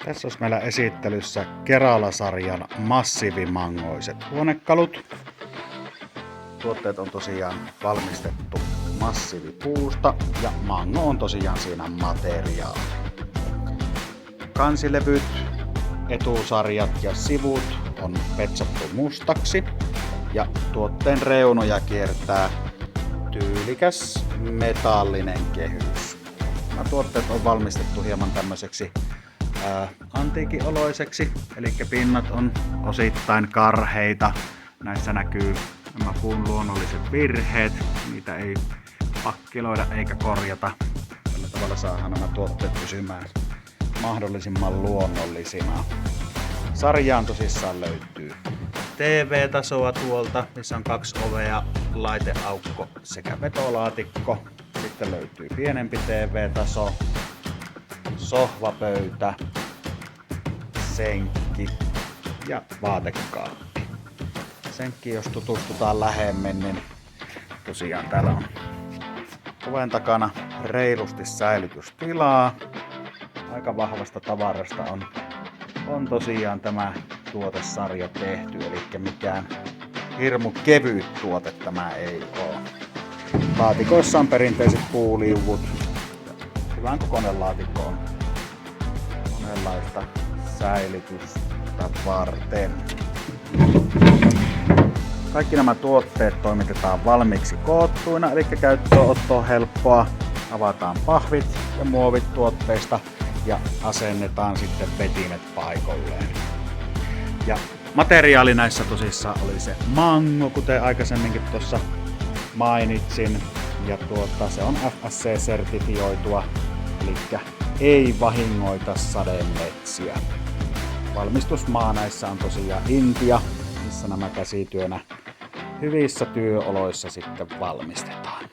Tässä olisi meillä esittelyssä Kerala-sarjan massiivimangoiset huonekalut. Tuotteet on tosiaan valmistettu massiivipuusta ja mango on tosiaan siinä materiaali. Kansilevyt, etusarjat ja sivut on petsattu mustaksi ja tuotteen reunoja kiertää tyylikäs metallinen kehys. Nämä tuotteet on valmistettu hieman tämmöiseksi antiikioloiseksi, eli pinnat on osittain karheita. Näissä näkyy nämä puun luonnolliset virheet, niitä ei pakkiloida eikä korjata. Tällä tavalla saadaan nämä tuotteet pysymään mahdollisimman luonnollisina. Sarjaan tosissaan löytyy TV-tasoa tuolta, missä on 2 ovea, laiteaukko sekä vetolaatikko. Sitten löytyy pienempi TV-taso, sohvapöytä, senkki ja vaatekaappi. Senkki, jos tutustutaan lähemmin, niin tosiaan täällä on oven takana reilusti säilytystilaa. Aika vahvasta tavarasta on tosiaan tämä tuotesarja tehty, eli mikään hirmu kevyt tuote tämä ei ole. Laatikoissa on perinteiset puuliuvut. Hyvän kokoinen laatikko on monenlaista säilytystä varten. Kaikki nämä tuotteet toimitetaan valmiiksi koottuina, eli käyttöönotto on helppoa. Avataan pahvit ja muovit tuotteista ja asennetaan sitten vetimet paikoilleen. Ja materiaali näissä tosissaan oli se mango, kuten aikaisemminkin tuossa mainitsin. Ja se on FSC-sertifioitua, eli ei vahingoita sademetsiä. Valmistusmaa näissä on tosiaan Intia, missä nämä käsityönä hyvissä työoloissa sitten valmistetaan.